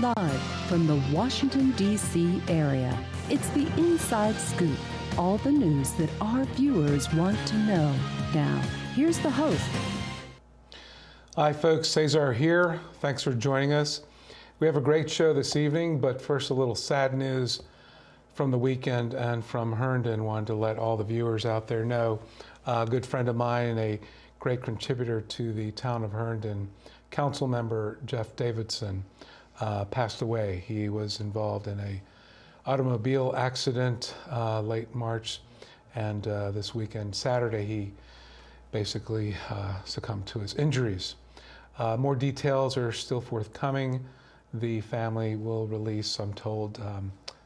Live from the Washington, D.C. area, it's the Inside Scoop. All the news that our viewers want to know. Now, here's the host. Hi folks, Cesar here. Thanks for joining us. We have a great show this evening, but first a little sad news from the weekend and from Herndon. Wanted to let all the viewers out there know. A good friend of mine and a great contributor to the town of Herndon, council member Jeff Davidson, passed away. He was involved in a automobile accident late March, and this weekend, Saturday, he basically succumbed to his injuries. More details are still forthcoming. The family will release, I'm told,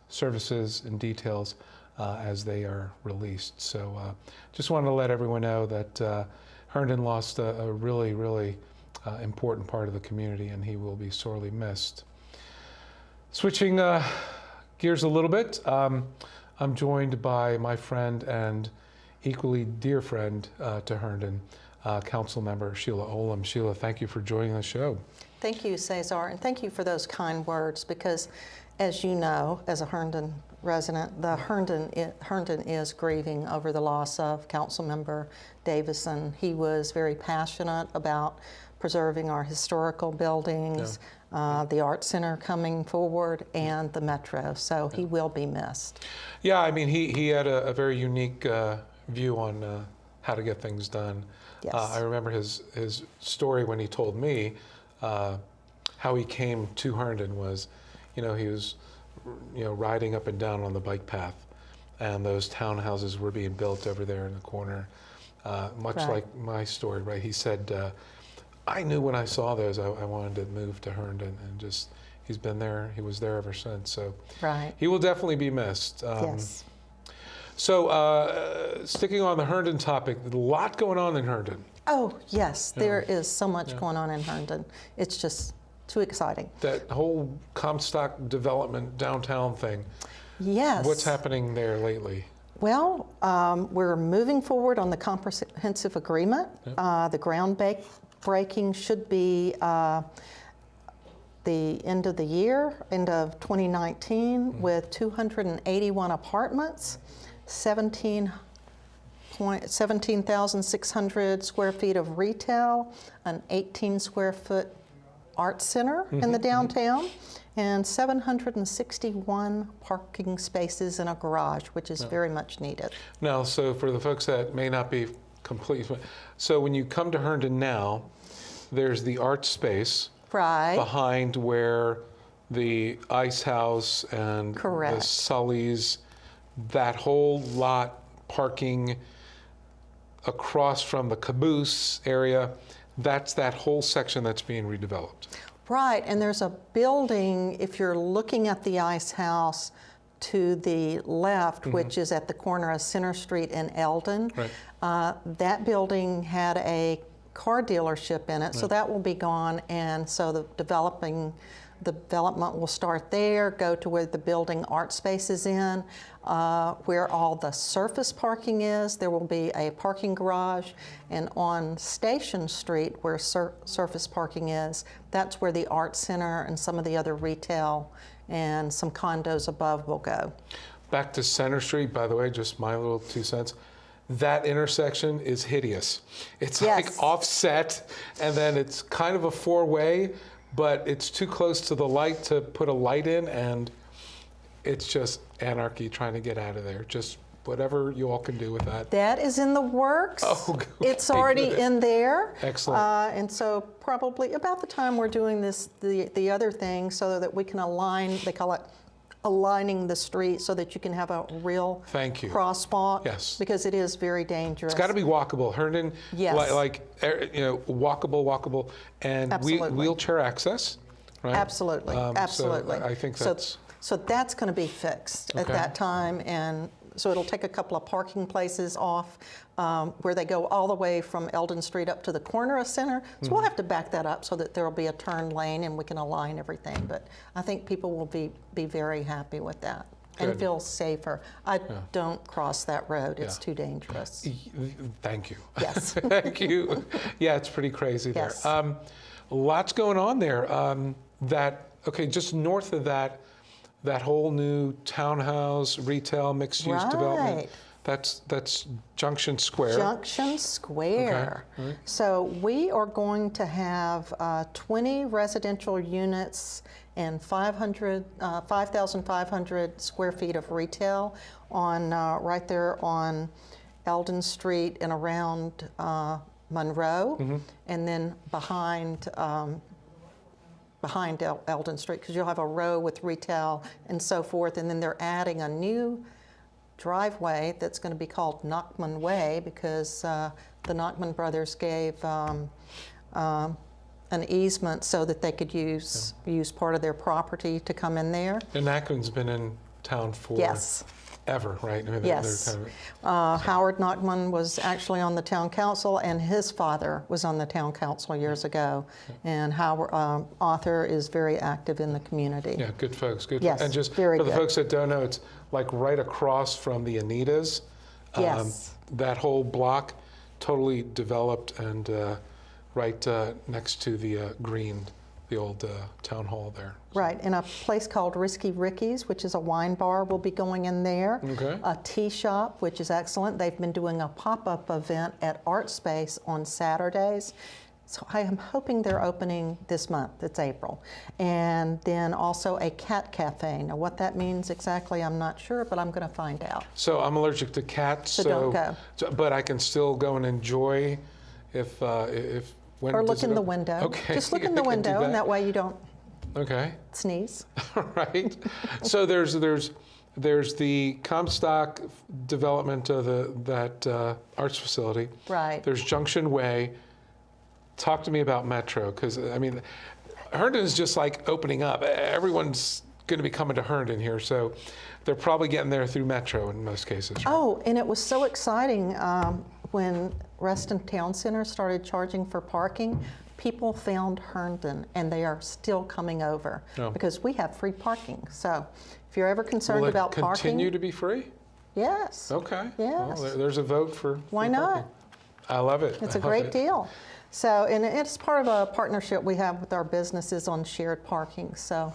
services and details as they are released. So just wanted to let everyone know that Herndon lost a really, really important part of the community, and he will be sorely missed. Switching gears a little bit, I'm joined by my friend and equally dear friend to Herndon, council member Sheila Olem. Sheila, thank you for joining the show. Thank you, Cesar, and thank you for those kind words, because as you know, as a Herndon resident, Herndon is grieving over the loss of council member Davison. He was very passionate about preserving our historical buildings, the Art Center coming forward, and the Metro, so he will be missed. Yeah, I mean, he had a very unique view on how to get things done. Yes. I remember his story when he told me how he came to Herndon was, he was, riding up and down on the bike path, and those townhouses were being built over there in the corner, much Right. like my story, right? He said, I knew when I saw those, I wanted to move to Herndon, and just, he's been there, he was there ever since, so Right. he will definitely be missed. Yes. So, sticking on the Herndon topic, a lot going on in Herndon. Oh, yes, there is so much going on in Herndon. It's just too exciting. That whole Comstock development downtown thing. Yes. What's happening there lately? Well, we're moving forward on the comprehensive agreement. The groundbreaking should be the end of the year, end of 2019, with 281 apartments, 17,600 square feet of retail, an 18 square foot art center in the downtown, and 761 parking spaces in a garage, which is very much needed. Now, so for the folks that may not be complete, so when you come to Herndon now, there's the art space behind where the Ice House and the Sully's, that whole lot parking across from the caboose area, that's that whole section that's being redeveloped. Right, and there's a building, if you're looking at the Ice House to the left, which is at the corner of Center Street and Eldon, that building had a car dealership in it, so that will be gone, and so the development will start there, go to where the building art space is in, where all the surface parking is. There will be a parking garage, and on Station Street, where surface parking is, that's where the art center and some of the other retail and some condos above will go. Back to Center Street, by the way, just my little 2 cents. That intersection is hideous. It's like offset, and then it's kind of a four-way, but it's too close to the light to put a light in, and it's just anarchy trying to get out of there. Just whatever you all can do with that. That is in the works. Oh, okay. It's already in there. Excellent. And so probably about the time we're doing this, the other thing, so that we can align, they call it aligning the street, so that you can have a real crosswalk. Yes. Because it is very dangerous. It's got to be walkable. Herndon, walkable, and wheelchair access, right? Absolutely, absolutely. So I think that's... So that's going to be fixed at that time, and so it'll take a couple of parking places off where they go all the way from Eldon Street up to the corner of Center. So we'll have to back that up so that there will be a turn lane and we can align everything. But I think people will be very happy with that. and feel safer. I don't cross that road. It's too dangerous. Thank you. Yes. Thank you. Yeah, it's pretty crazy there. Yes. Lots going on there. That Okay, just north of that, that whole new townhouse, retail, mixed-use development. Right. That's Junction Square. Junction Square. Okay. All right. So we are going to have 20 residential units and 5,500 square feet of retail on right there on Eldon Street and around Monroe, and then behind Eldon Street, because you'll have a row with retail and so forth, and then they're adding a new driveway that's going to be called Nachman Way, because the Nachman brothers gave an easement so that they could use part of their property to come in there. And Nachman's been in town for ever, right? I mean, Yes. they're kind of, Howard Nachman was actually on the town council, and his father was on the town council years ago. And Howard, Arthur is very active in the community. yeah, good folks. Good. Yes, And just very for the good. folks that don't know, it's like right across from the Anitas. Yes. That whole block, totally developed, and right next to the Green, the old town hall there. Right, and a place called Risky Ricky's, which is a wine bar, will be going in there. Okay. A tea shop, which is excellent. They've been doing a pop-up event at Art Space on Saturdays. So I am hoping they're opening this month. It's April. And then also a cat cafe. Now what that means exactly, I'm not sure, but I'm going to find out. So I'm allergic to cats, So don't go. But I can still go and enjoy if when Or does look it in the open? window. Okay. Just look in the I can do window, and that way you don't Okay. sneeze. Right. So there's the Comstock development of that arts facility. Right. There's Junction Way. Talk to me about Metro, because I mean, Herndon is just like opening up. Everyone's going to be coming to Herndon here, so they're probably getting there through Metro in most cases. Right? Oh, and it was so exciting when Reston Town Center started charging for parking. People found Herndon, and they are still coming over because we have free parking. So if you're ever concerned Will it about continue parking, to be free? yes. Okay. Yes. Well, there's a vote for Why free not? parking. I love it. It's I a love great it. deal. So, and it's part of a partnership we have with our businesses on shared parking. So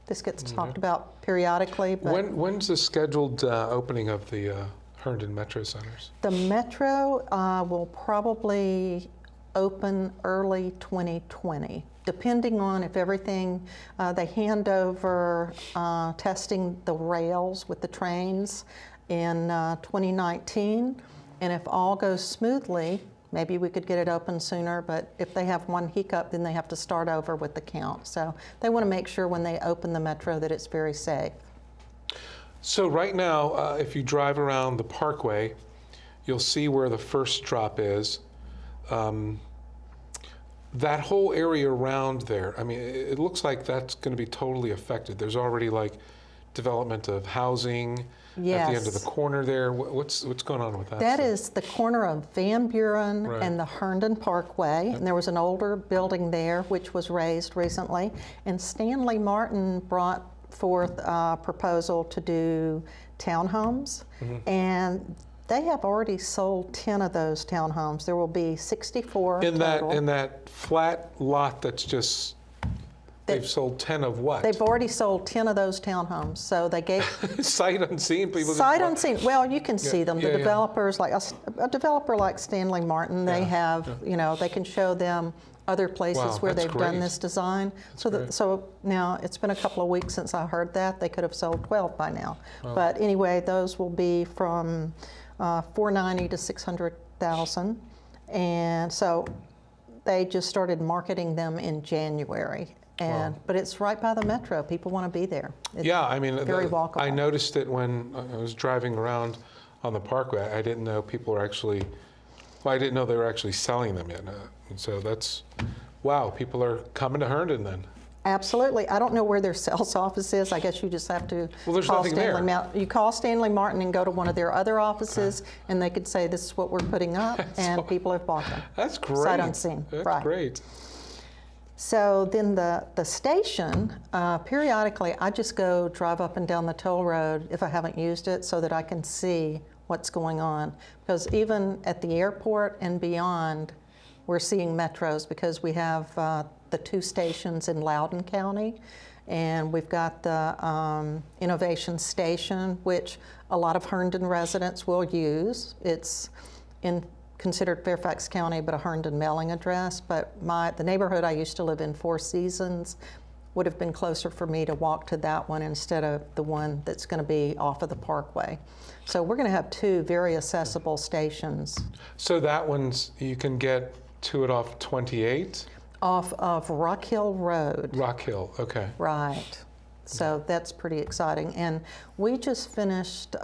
this gets talked about periodically. But When's the scheduled opening of the Herndon Metro Centers? the Metro will probably open early 2020, depending on if everything, they hand over testing the rails with the trains in 2019. And if all goes smoothly, maybe we could get it open sooner, but if they have one hiccup, then they have to start over with the count. So they want to make sure when they open the Metro that it's very safe. So right now, if you drive around the Parkway, you'll see where the first drop is. That whole area around there, I mean, it looks like that's going to be totally affected. There's already like development of housing at the end of the Yes. corner there. What's going on with that? That stuff? is the corner of Van Buren Right. and the Herndon Parkway. And there was an older building there which was raised recently. And Stanley Martin brought forth a proposal to do townhomes. And they have already sold 10 of those townhomes. There will be 64 in total. that flat lot that's just they've sold 10 of what? They've already sold 10 of those townhomes. So they gave Sight unseen people. just sight walk- unseen. Well, you can see them. The yeah. developers, like a developer like Stanley Martin, they Yeah, have, you know, they can show them other places Wow, where that's they've done great. this design. So great. so now it's been a couple of weeks since I heard that. They could have sold 12 by now. But anyway, those will be from 490 to 600,000, and so they just started marketing them in January. And but it's right by the Metro. People want to be there. It's Yeah, I mean, very walkable. I noticed it when I was driving around on the Parkway. I didn't know people were actually, well, I didn't know they were actually selling them yet. And so that's, wow, people are coming to Herndon then. Absolutely. I don't know where their sales office is. I guess you just have to Well, there's call nothing there. You call Stanley Martin and go to one of their other offices, and they could say, this is what we're putting up, and people have bought them. That's great. Sight unseen. That's Right. great. So then the station, periodically, I just go drive up and down the toll road if I haven't used it so that I can see what's going on. Because even at the airport and beyond, we're seeing metros because we have the two stations in Loudoun County. And we've got the Innovation Station, which a lot of Herndon residents will use. It's considered Fairfax County, but a Herndon mailing address. But the neighborhood I used to live in, Four Seasons, would have been closer for me to walk to that one instead of the one that's going to be off of the Parkway. So we're going to have two very accessible stations. So that one's, you can get to it off 28? Off of Rock Hill Road. Rock Hill, okay. Right. So that's pretty exciting. And we just finished,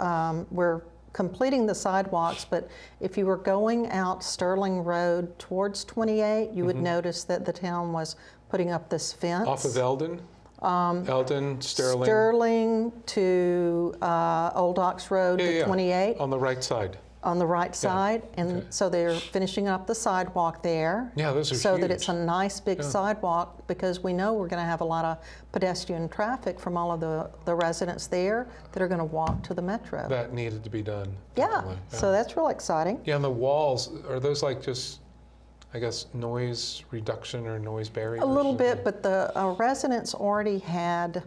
we're completing the sidewalks, but if you were going out Sterling Road towards 28, you would notice that the town was putting up this fence. Off of Eldon? Eldon, Sterling? Sterling to Old Ox Road to 28. On the right side. On the right side, and so they're finishing up the sidewalk there. Yeah, those are so huge. that it's a nice big sidewalk, because we know we're going to have a lot of pedestrian traffic from all of the residents there that are going to walk to the metro. That needed to be done. Yeah, so that's real exciting. Yeah, and the walls, are those like just, I guess, noise reduction or noise barrier? A little bit, but the residents already had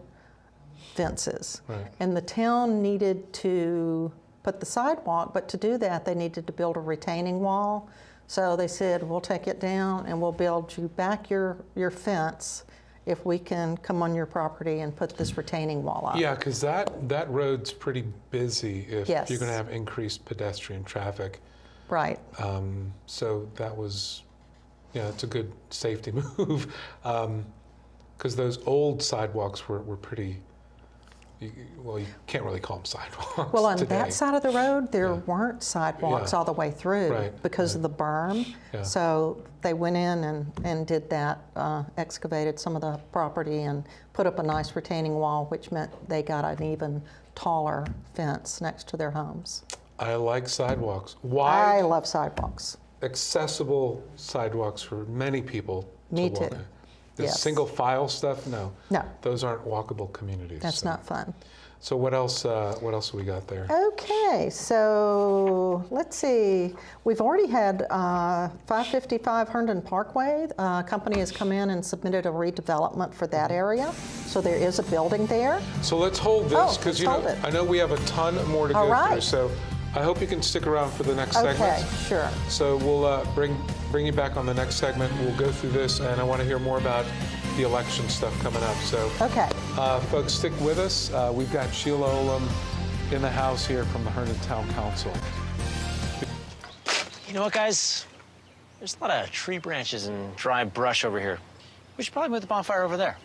fences, and the town needed to put the sidewalk, but to do that, they needed to build a retaining wall. So they said, we'll take it down and we'll build you back your fence if we can come on your property and put this retaining wall up. Yeah, because that road's pretty busy if Yes. you're going to have increased pedestrian traffic. Right. So that was, yeah, it's a good safety move. Because those old sidewalks were pretty, well, you can't really call them sidewalks. Well, on today. that side of the road, there weren't sidewalks all the way through because of the berm. Yeah. So they went in and did that, excavated some of the property and put up a nice retaining wall, which meant they got an even taller fence next to their homes. I like sidewalks. I Wide, love sidewalks. accessible sidewalks for many people Me to walk too. in. The Yes. single file stuff, no. No. Those aren't walkable communities. That's so. not fun. So what else have we got there? Okay, so let's see. We've already had 555 Herndon Parkway. Company has come in and submitted a redevelopment for that area. So there is a building there. So let's hold this, because let's hold it. I know we have a ton more to All go through. right. So I hope you can stick around for the next Okay, segment. sure. So we'll bring you back on the next segment. We'll go through this, and I want to hear more about the election stuff coming up. So, Okay. folks, stick with us. We've got Sheila Olem in the house here from the Herndon Town Council. You know what, guys? There's a lot of tree branches and dry brush over here. We should probably move the bonfire over there.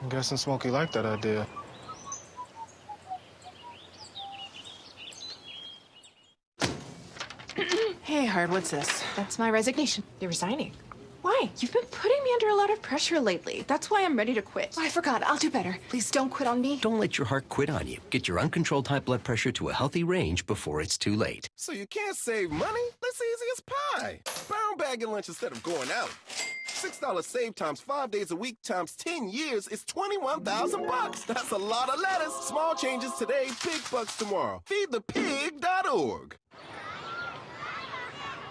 I'm guessing Smokey liked that idea. Hey, Hard, what's this? That's my resignation. You're resigning. Why? You've been putting me under a lot of pressure lately. That's why I'm ready to quit. Oh, I forgot. I'll do better. Please don't quit on me. Don't let your heart quit on you. Get your uncontrolled high blood pressure to a healthy range before it's too late. So you can't save money? That's easy as pie. Brown bagging lunch instead of going out. $6 save times 5 days a week times 10 years is $21,000. That's a lot of lettuce. Small changes today, big bucks tomorrow. Feedthepig.org.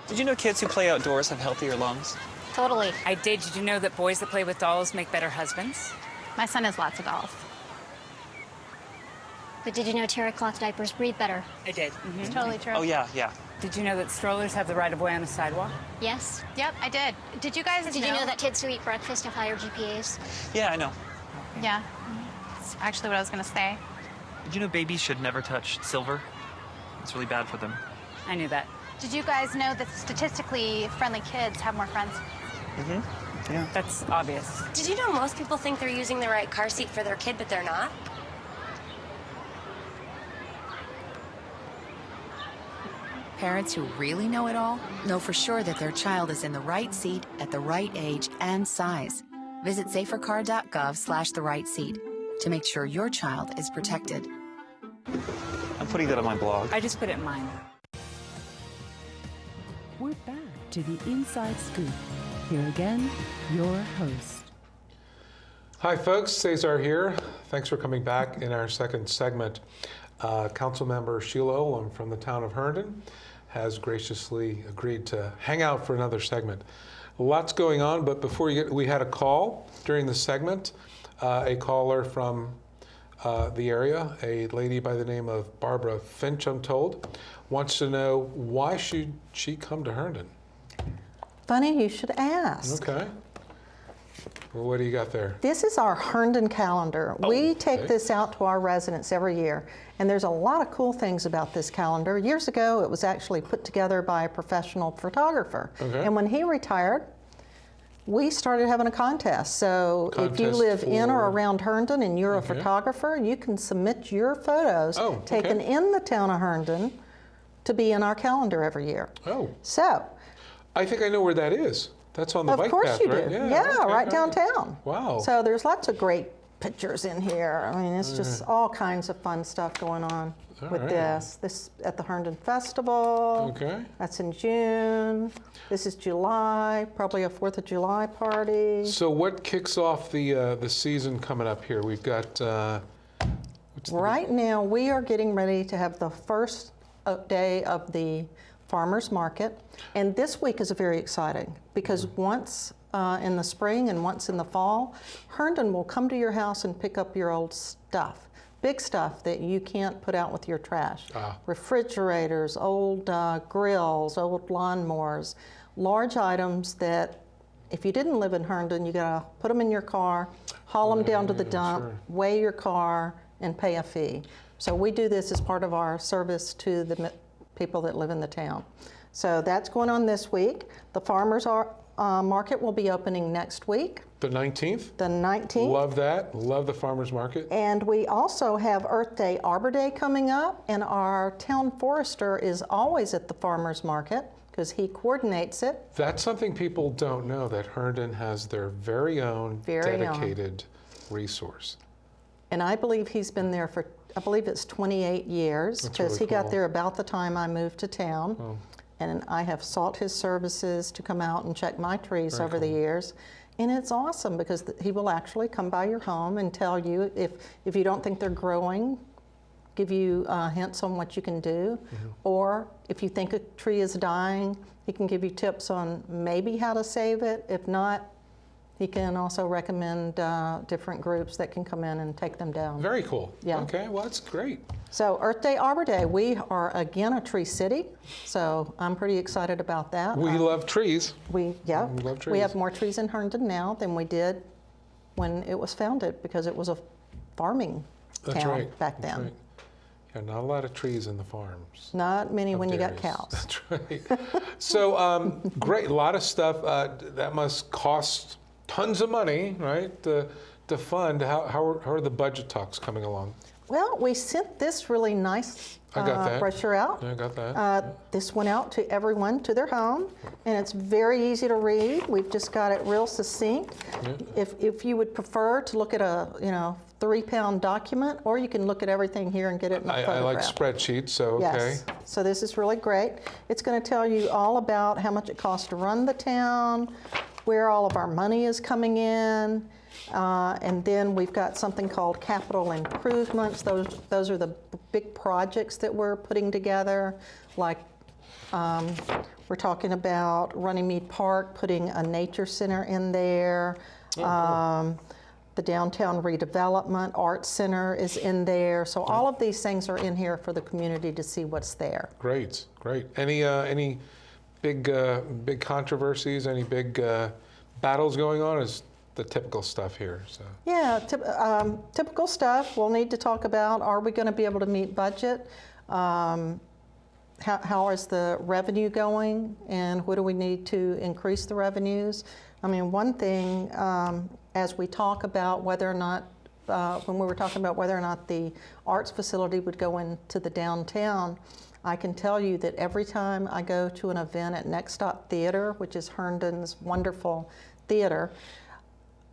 Did you know kids who play outdoors have healthier lungs? Totally. I did. Did you know that boys that play with dolls make better husbands? My son has lots of dolls. But did you know terry cloth diapers breathe better? I did. It's totally true. Oh, yeah. Did you know that strollers have the right of way on the sidewalk? Yes. Yep, I did. Did you guys Did you know that kids who eat breakfast have higher GPAs? Yeah, I know. Yeah. That's actually what I was going to say. Did you know babies should never touch silver? It's really bad for them. I knew that. Did you guys know that statistically friendly kids have more friends? Yeah. That's obvious. Did you know most people think they're using the right car seat for their kid, but they're not? Parents who really know it all know for sure that their child is in the right seat at the right age and size. Visit safercar.gov/the right seat to make sure your child is protected. I'm putting that on my blog. I just put it in mine. We're back to the Inside Scoop. Here again, your host. Hi folks, Cesar here. Thanks for coming back in our second segment. Councilmember Sheila Olem from the town of Herndon has graciously agreed to hang out for another segment. Lots going on, but before we had a call during the segment, a caller from the area, a lady by the name of Barbara Finch, I'm told, wants to know why should she come to Herndon? Funny you should ask. Okay. Well, what do you got there? This is our Herndon calendar. We take this out to our residents every year, and there's a lot of cool things about this calendar. Years ago, it was actually put together by a professional photographer. And when he retired, we started having a contest. So if you live in or around Herndon and you're a photographer, you can submit your photos taken in the town of Herndon to be in our calendar every year. So I think I know where that is. That's on the bike path, right? Of course you do. Yeah, right downtown. Wow. So there's lots of great pictures in here. I mean, it's just all kinds of fun stuff going on with this. This at the Herndon Festival. That's in June. This is July, probably a 4th of July party. So what kicks off the season coming up here? We've got... right now, we are getting ready to have the first day of the farmers market, and this week is very exciting because once in the spring and once in the fall, Herndon will come to your house and pick up your old stuff, big stuff that you can't put out with your trash. Refrigerators, old grills, old lawnmowers, large items that if you didn't live in Herndon, you gotta put them in your car, haul them down to the dump, weigh your car, and pay a fee. So we do this as part of our service to the people that live in the town. So that's going on this week. The farmers market will be opening next week. The 19th? The 19th. Love that. Love the farmers market. And we also have Earth Day, Arbor Day coming up, and our town forester is always at the farmers market because he coordinates it. That's something people don't know, that Herndon has their very own dedicated resource. And I believe he's been there for, I believe it's 28 years, because he got there about the time I moved to town. And I have sought his services to come out and check my trees over the years. And it's awesome because he will actually come by your home and tell you if you don't think they're growing, give you hints on what you can do. Or if you think a tree is dying, he can give you tips on maybe how to save it. If not, he can also recommend different groups that can come in and take them down. Very cool. Yeah. Okay, well, that's great. So Earth Day, Arbor Day, we are again a tree city, so I'm pretty excited about that. We love trees. We love trees. We have more trees in Herndon now than we did when it was founded because it was a farming town back then. That's right. Yeah, not a lot of trees in the farms. Not many when you got cows. That's right. So great, a lot of stuff. That must cost tons of money, right, to fund. How are the budget talks coming along? Well, we sent this really nice brochure out. Yeah, I got that. This went out to everyone to their home, and it's very easy to read. We've just got it real succinct. If you would prefer to look at a 3-pound document, or you can look at everything here and get it in a photograph. I like spreadsheets, so okay. Yes. So this is really great. It's going to tell you all about how much it costs to run the town, where all of our money is coming in, and then we've got something called capital improvements. Those are the big projects that we're putting together, like we're talking about Runnymede Park, putting a nature center in there. The downtown redevelopment art center is in there. So all of these things are in here for the community to see what's there. Great, great. Any big controversies? Any big battles going on? Is the typical stuff here? So. Yeah, typical stuff. We'll need to talk about: are we going to be able to meet budget? How is the revenue going, and what do we need to increase the revenues? I mean, one thing, as we talk about whether or not, when we were talking about whether or not the arts facility would go into the downtown, I can tell you that every time I go to an event at Next Stop Theater, which is Herndon's wonderful theater,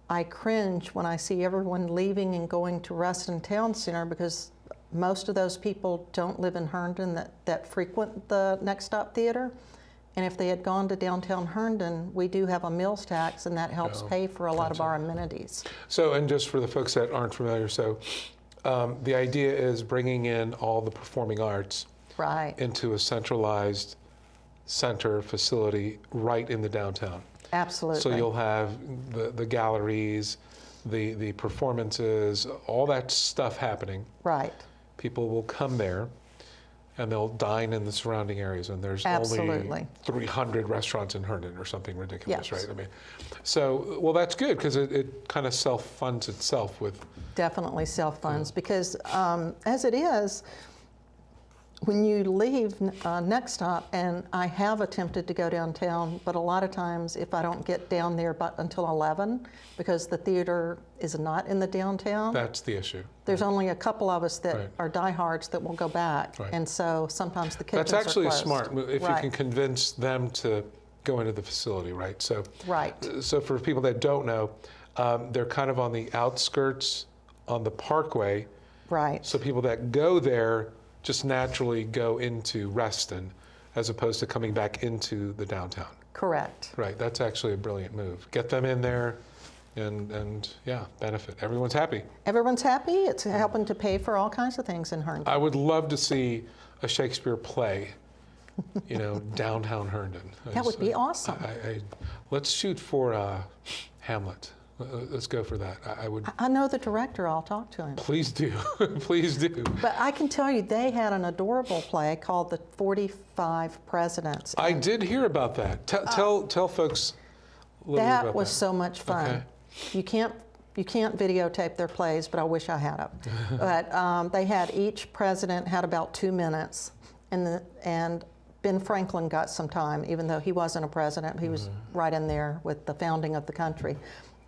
I cringe when I see everyone leaving and going to Reston Town Center, because most of those people don't live in Herndon that frequent the Next Stop Theater. And if they had gone to downtown Herndon, we do have a meals tax, and that helps pay for a lot of our amenities. So, and just for the folks that aren't familiar, so the idea is bringing in all the performing arts into a centralized center facility right in the downtown. Absolutely. So you'll have the galleries, the performances, all that stuff happening. Right. People will come there and they'll dine in the surrounding areas, and there's only 300 restaurants in Herndon or something ridiculous, right? I mean, so, well, that's good because it kind of self-funds itself with... Definitely self-funds because as it is, when you leave Next Stop, and I have attempted to go downtown, but a lot of times if I don't get down there until 11, because the theater is not in the downtown. That's the issue. There's only a couple of us that are diehards that will go back, and so sometimes the kitchens That's actually are closed. smart if you can convince them to go into the facility, right? So, so for people that don't know, they're kind of on the outskirts on the Parkway. Right. So people that go there just naturally go into Reston as opposed to coming back into the downtown. Correct. Right, that's actually a brilliant move. Get them in there and yeah, benefit. Everyone's happy. Everyone's happy. It's helping to pay for all kinds of things in Herndon. I would love to see a Shakespeare play, you know, downtown Herndon. That would be awesome. Let's shoot for Hamlet. Let's go for that. I would. I know the director. I'll talk to him. Please do. Please do. But I can tell you, they had an adorable play called The 45 Presidents. I did hear about that. Tell folks a little bit about that. That was so much fun. Okay. You can't videotape their plays, but I wish I had them. But they had each president had about 2 minutes, and Ben Franklin got some time, even though he wasn't a president. He was right in there with the founding of the country.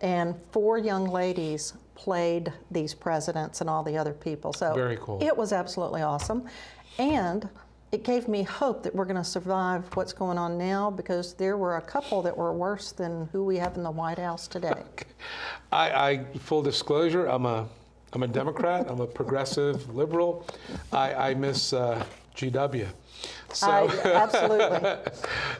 And 4 young ladies played these presidents and all the other people. So very cool. It was absolutely awesome. And it gave me hope that we're going to survive what's going on now, because there were a couple that were worse than who we have in the White House today. I full disclosure, I'm a Democrat. I'm a progressive liberal. I miss GW. So, absolutely.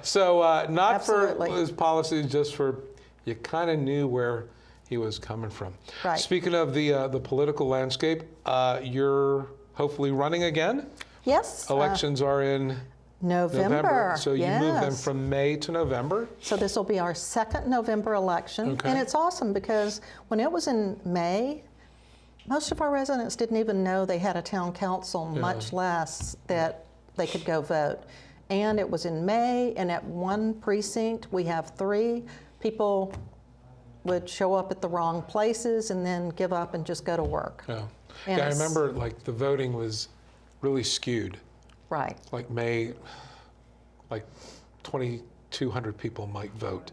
So not for his policies, just for you kind of knew where he was coming from. Right. Speaking of the political landscape, you're hopefully running again? Yes. Elections are in November. So you move them from May to November? So this will be our second November election. Okay. And it's awesome because when it was in May, most of our residents didn't even know they had a town council, much less that they could go vote. And it was in May, and at one precinct, we have 3. People would show up at the wrong places and then give up and just go to work. Yeah, I remember like the voting was really skewed. Right. Like May, like 2,200 people might vote.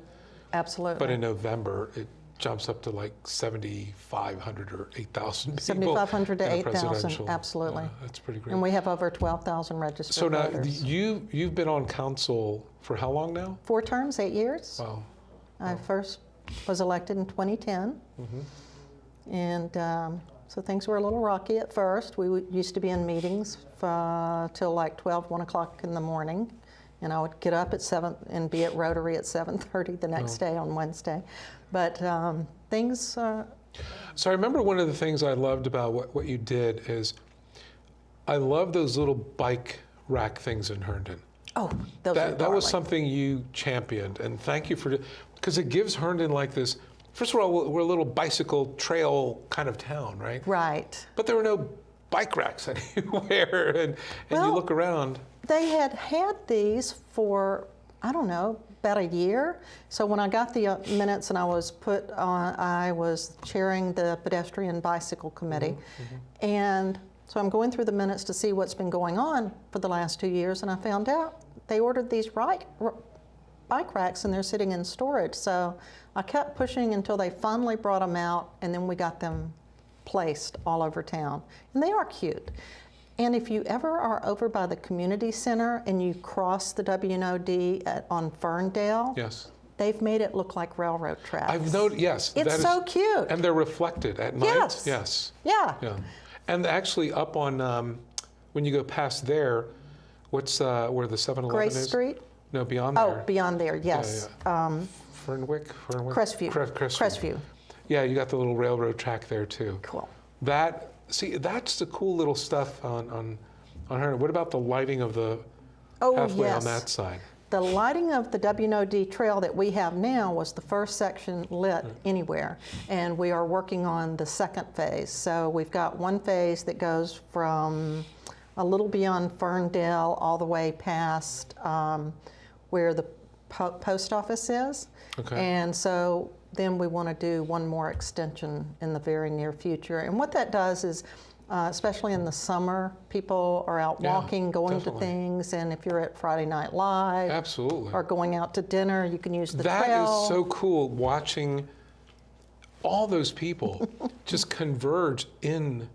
Absolutely. But in November, it jumps up to like 7,500 or 8,000 people. 7,500 to 8,000, absolutely. That's pretty great. And we have over 12,000 registered So now, voters. you've been on council for how long now? 4 terms, 8 years. Wow. I first was elected in 2010. And so things were a little rocky at first. We used to be in meetings till like 12, 1 o'clock in the morning. And I would get up at 7 and be at Rotary at 7:30 the next day on Wednesday. But things... So I remember one of the things I loved about what you did is I love those little bike rack things in Herndon. Oh, those are that was something you championed, and thank you for, because it gives Herndon like this. First of all, we're a little bicycle trail kind of town, right? Right. But there were no bike racks anywhere, and you look around. They had these for, I don't know, about a year. So when I got the minutes and I was put on, I was chairing the pedestrian bicycle committee, and so I'm going through the minutes to see what's been going on for the last 2 years, and I found out they ordered these bike racks and they're sitting in storage. So I kept pushing until they finally brought them out, and then we got them placed all over town. And they are cute. And if you ever are over by the community center and you cross the W&OD on Ferndale, they've made it look like railroad tracks. I've noticed, yes. It's so cute. And they're reflected at night? Yes. Yes. Yeah. And actually up on, when you go past there, what's where the 7-Eleven is? Grace Street? No, beyond there. Oh, beyond there, yes. Fernwick? Crestview. Crestview. Yeah, you got the little railroad track there too. Cool. That's the cool little stuff on Herndon. What about the lighting of the pathway on that side? The lighting of the WNOD trail that we have now was the first section lit anywhere, and we are working on the second phase. So we've got one phase that goes from a little beyond Ferndale all the way past where the post office is. Okay. And so then we want to do one more extension in the very near future. And what that does is, especially in the summer, people are out walking, going to things, and if you're at Friday Night Live, absolutely, or going out to dinner, you can use the trail. That is so cool, watching all those people just converge in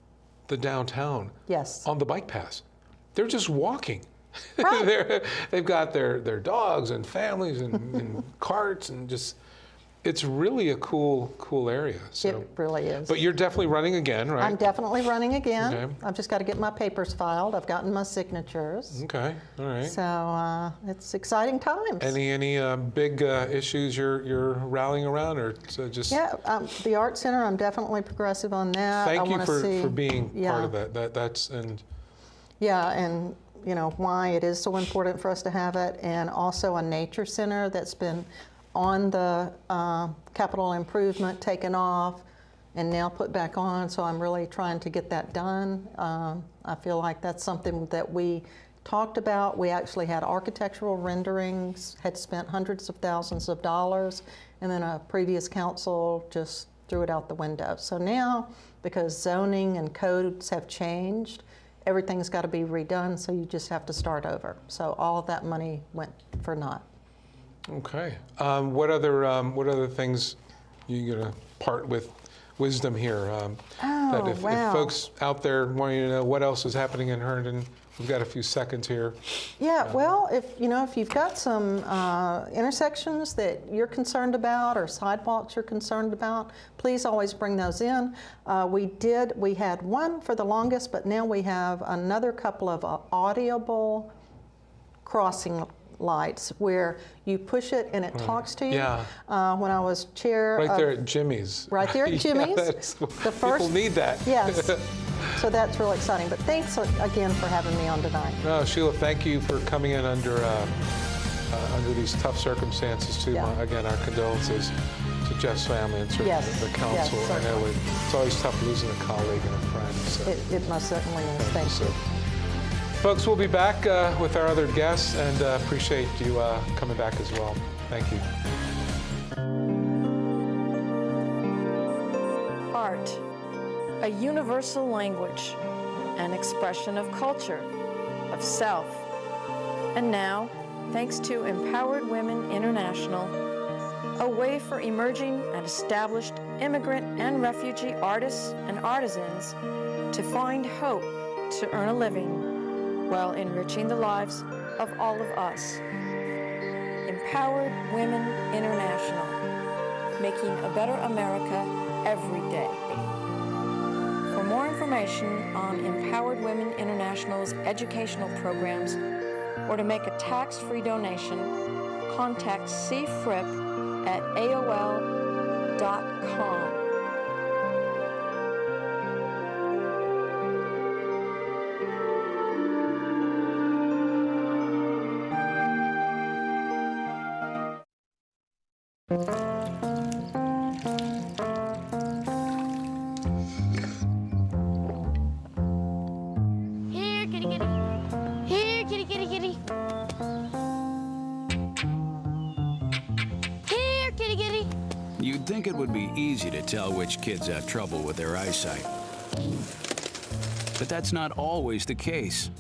the downtown. Yes. On the bike paths. They're just walking. Right. They've got their dogs and families and carts, and just, it's really a cool area. So. It really is. But you're definitely running again, right? I'm definitely running again. Okay. I've just got to get my papers filed. I've gotten my signatures. Okay, all right. So it's exciting times. Any big issues you're rallying around, or just? Yeah, the Art Center, I'm definitely progressive on that. Thank you for being part of that. That's Yeah, and you know why it is so important for us to have it, and also a nature center that's been on the capital improvement, taken off, and now put back on. So I'm really trying to get that done. I feel like that's something that we talked about. We actually had architectural renderings, had spent hundreds of thousands of dollars, and then a previous council just threw it out the window. So now, because zoning and codes have changed, everything's got to be redone, so you just have to start over. So all of that money went for naught. Okay. What other things you're gonna part with wisdom here? That if folks out there want you to know what else is happening in Herndon, we've got a few seconds here. Yeah. Well, if you've got some intersections that you're concerned about or sidewalks you're concerned about, please always bring those in. We had one for the longest, but now we have another couple of audible crossing lights where you push it and it talks to you. Yeah. When I was chair right there at Jimmy's. Right there at Jimmy's. The first, people need that. Yes. So that's real exciting. But thanks again for having me on tonight. No, Sheila, thank you for coming in under these tough circumstances too. Yeah. Again, our condolences to Jeff's family and certainly the council. Yes, I know it's always tough losing a colleague and a friend. So. It most certainly is. Thank you. Folks, we'll be back with our other guests, and appreciate you coming back as well. Thank you. Art, a universal language, an expression of culture, of self. And now, thanks to Empowered Women International, a way for emerging and established immigrant and refugee artists and artisans to find hope to earn a living while enriching the lives of all of us. Empowered Women International, making a better America every day. For more information on Empowered Women International's educational programs, or to make a tax-free donation, contact cfrip at AOL.com. Here, kitty, kitty. Here, kitty, kitty, kitty. Here, kitty, kitty. You'd think it would be easy to tell which kids have trouble with their eyesight. But that's not always the case.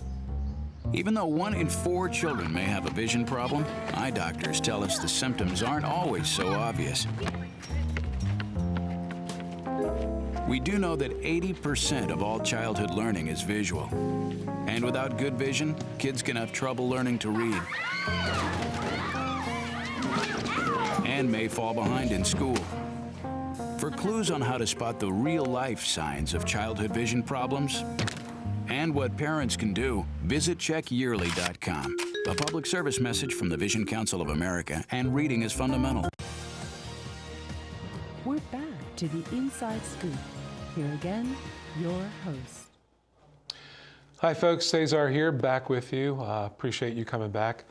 Even though 1 in 4 children may have a vision problem, eye doctors tell us the symptoms aren't always so obvious. We do know that 80% of all childhood learning is visual. And without good vision, kids can have trouble learning to read and may fall behind in school. For clues on how to spot the real-life signs of childhood vision problems and what parents can do, visit checkyearly.com. A public service message from the Vision Council of America, and reading is fundamental. We're back to the Inside Scoop. Here again, your host. Hi folks, Cesar here, back with you. Appreciate you coming back.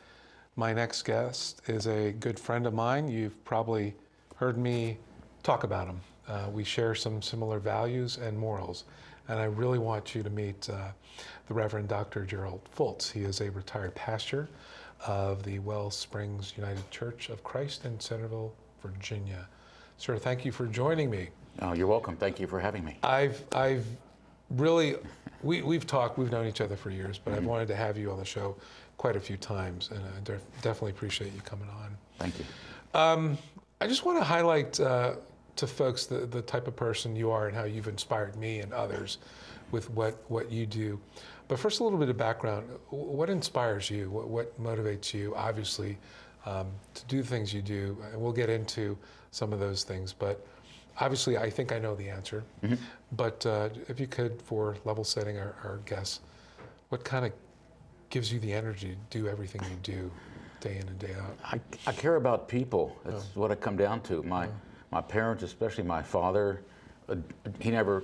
My next guest is a good friend of mine. You've probably heard me talk about him. We share some similar values and morals, and I really want you to meet the Reverend Dr. Jerrold Foltz. He is a retired pastor of the Wells Springs United Church of Christ in Centerville, Virginia. Sir, thank you for joining me. Oh, you're welcome. Thank you for having me. I've really, we've talked, we've known each other for years, but I've wanted to have you on the show quite a few times, and I definitely appreciate you coming on. Thank you. I just want to highlight to folks the type of person you are and how you've inspired me and others with what you do. But first, a little bit of background. What inspires you? What motivates you, obviously, to do the things you do? And we'll get into some of those things, but obviously I think I know the answer. But if you could, for level setting our guests, what kind of gives you the energy to do everything you do day in and day out? I care about people. That's what I come down to. My parents, especially my father, he never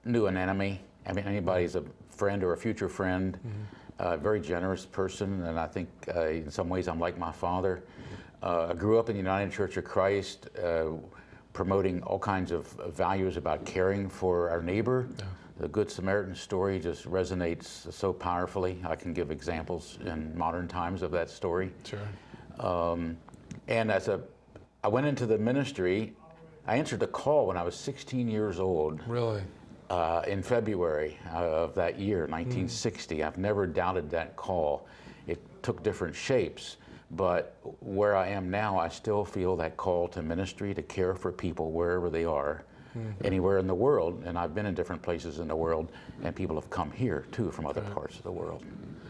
knew an enemy. I mean, anybody's a friend or a future friend. A very generous person, and I think in some ways I'm like my father. I grew up in the United Church of Christ, promoting all kinds of values about caring for our neighbor. The Good Samaritan story just resonates so powerfully. I can give examples in modern times of that story. Sure. And I went into the ministry. I answered a call when I was 16 years old. Really? In February of that year, 1960. I've never doubted that call. It took different shapes, but where I am now, I still feel that call to ministry, to care for people wherever they are, anywhere in the world. And I've been in different places in the world, and people have come here too from other parts of the world.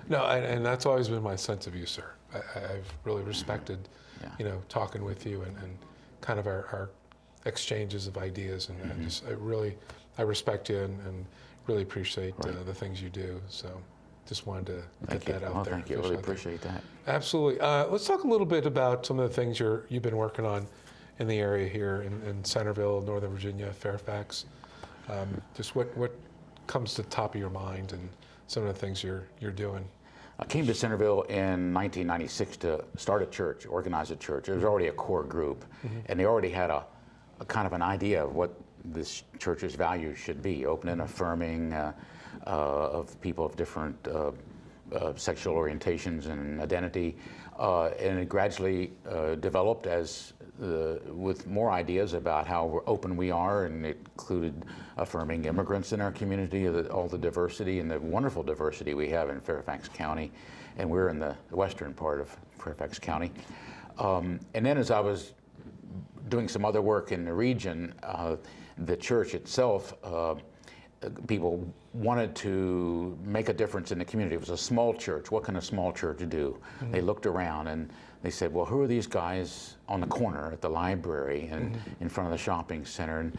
No, and that's always been my sense of you, sir. I've really respected, talking with you and kind of our exchanges of ideas, and I respect you and really appreciate the things you do. So just wanted to get that out there. Thank you. I really appreciate that. Absolutely. Let's talk a little bit about some of the things you've been working on in the area here in Centerville, Northern Virginia, Fairfax. Just what comes to the top of your mind and some of the things you're doing. I came to Centerville in 1996 to start a church, organize a church. There was already a core group, and they already had a kind of an idea of what this church's values should be: open and affirming of people of different sexual orientations and identity. And it gradually developed with more ideas about how open we are, and it included affirming immigrants in our community, all the diversity and the wonderful diversity we have in Fairfax County, and we're in the western part of Fairfax County. And then as I was doing some other work in the region, the church itself, people wanted to make a difference in the community. It was a small church. What can a small church do? They looked around and they said, well, who are these guys on the corner at the library and in front of the shopping center? And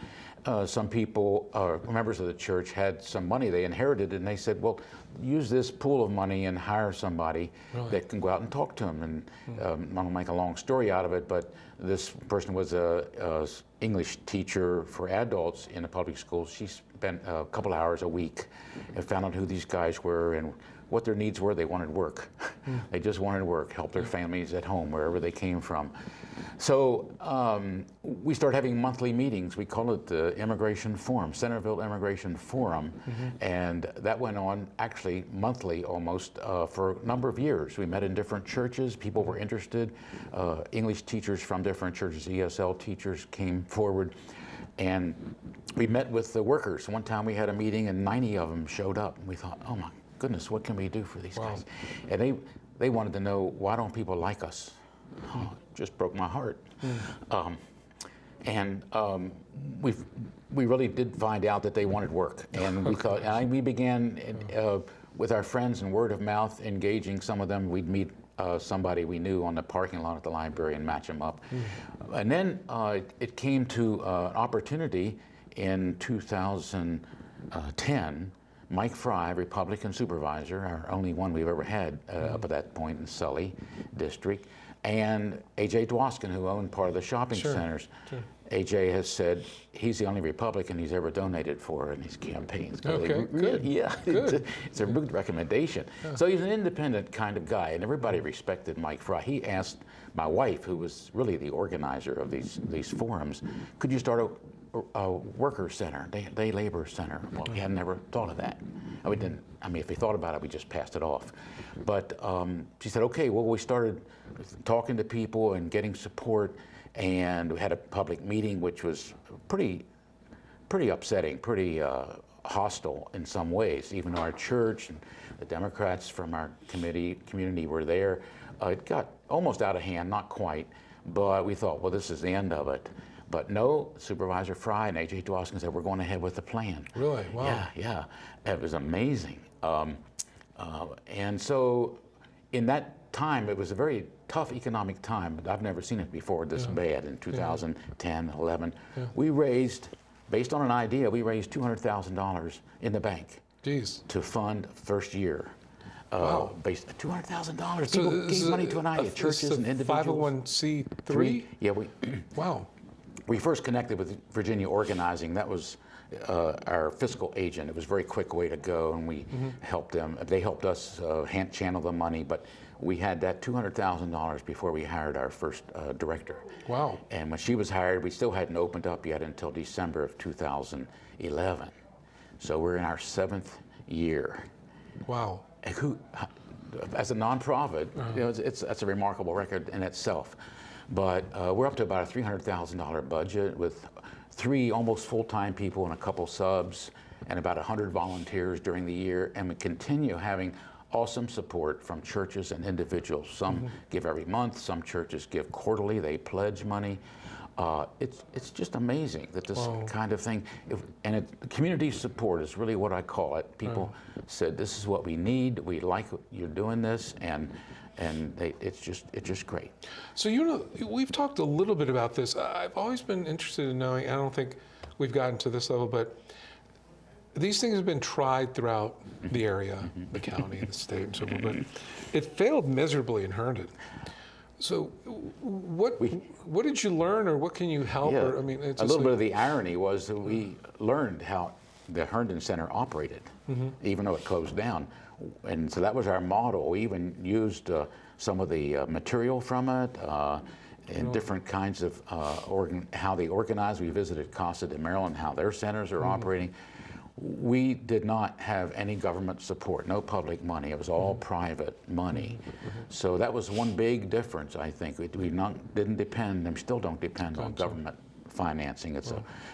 some people, members of the church, had some money they inherited, and they said, well, use this pool of money and hire somebody that can go out and talk to them. And I don't make a long story out of it, but this person was a English teacher for adults in a public school. She spent a couple hours a week and found out who these guys were and what their needs were. They wanted work. They just wanted work, help their families at home, wherever they came from. So we started having monthly meetings. We call it the Immigration Forum, Centerville Immigration Forum. And that went on actually monthly almost for a number of years. We met in different churches. People were interested. English teachers from different churches, ESL teachers came forward. And we met with the workers. One time we had a meeting and 90 of them showed up. And we thought, oh my goodness, what can we do for these guys? And they wanted to know, why don't people like us? Oh, it just broke my heart. We really did find out that they wanted work. And we thought, and we began with our friends and word of mouth engaging some of them. We'd meet somebody we knew on the parking lot at the library and match them up. And then it came to an opportunity in 2010 Mike Fry, Republican supervisor, our only one we've ever had up at that point in Sully District, and A.J. Dwoskin, who owned part of the shopping centers. Sure. A.J. has said he's the only Republican he's ever donated for in his campaigns. Okay, good. Yeah, Good. it's a good recommendation. Yeah. So he's an independent kind of guy, and everybody respected Mike Fry. He asked my wife, who was really the organizer of these forums, could you start a worker center, day labor center? Well, we had never thought of that. We didn't. I mean, if we thought about it, we just passed it off. But she said, okay. Well, we started talking to people and getting support, and we had a public meeting, which was pretty upsetting, pretty hostile in some ways. Even though our church and the Democrats from our community were there, it got almost out of hand, not quite. But we thought, well, this is the end of it. But no, Supervisor Fry and A.J. Dwoskin said, we're going ahead with the plan. Really? Wow. Yeah. It was amazing. And so in that time, it was a very tough economic time. I've never seen it before this bad in 2010, 11. Yeah. We raised, based on an idea, we raised $200,000 in the bank. Jeez. To fund first year. Wow. Based $200,000. People gave money to an idea, churches and individuals. 501c3? Yeah, Wow. We first connected with Virginia Organizing. That was our fiscal agent. It was a very quick way to go, and we helped them. They helped us hand channel the money, but we had that $200,000 before we hired our first director. Wow. And when she was hired, we still hadn't opened up yet until December of 2011. So we're in our 7th year. Wow. And as a nonprofit, you know, that's a remarkable record in itself. But we're up to about a $300,000 budget with 3 almost full-time people and a couple subs and about 100 volunteers during the year. And we continue having awesome support from churches and individuals. Some give every month, some churches give quarterly, they pledge money. It's just amazing that this kind of thing, community support is really what I call it. People said, this is what we need, we like you're doing this, and it's just great. So, you know, we've talked a little bit about this. I've always been interested in knowing, I don't think we've gotten to this level, but these things have been tried throughout the area, the county, the state, and so forth, but it failed miserably in Herndon. So what did you learn, or what can you help? Yeah. Or, I mean, it's a little bit of the irony was that we learned how the Herndon Center operated, even though it closed down. And so that was our model. We even used some of the material from it and different kinds of how they organize. We visited Casa de Maryland, how their centers are operating. We did not have any government support, no public money. It was all private money. So that was one big difference, I think. We didn't depend, and still don't depend on government financing.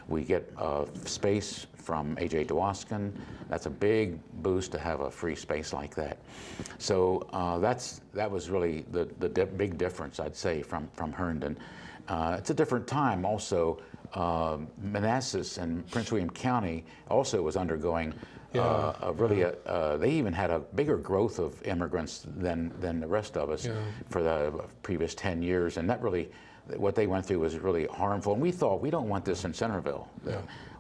We get space from A.J. Dwoskin. That's a big boost to have a free space like that. So that was really the big difference, I'd say, from Herndon. It's a different time also. Manassas and Prince William County also was undergoing they even had a bigger growth of immigrants than the rest of us for the previous 10 years, and that really, what they went through was really harmful. And we thought, we don't want this in Centerville.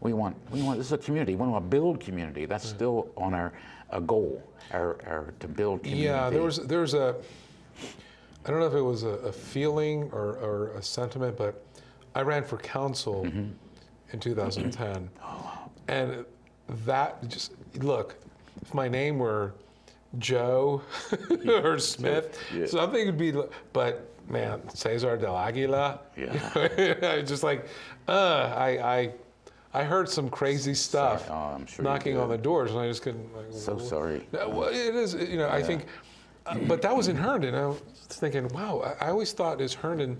We want this is a community. We want to build community. That's still on our goal, to build community. Yeah, there's a, I don't know if it was a feeling or a sentiment, but I ran for council in 2010, and that just, look, if my name were Joe or Smith, something would be, but man, Cesar del Aguila, just like, I heard some crazy stuff I'm sure knocking on the doors, and I just couldn't. Like, so sorry. Well, it is, you know, I think, but that was in Herndon. I was thinking, wow, I always thought as Herndon,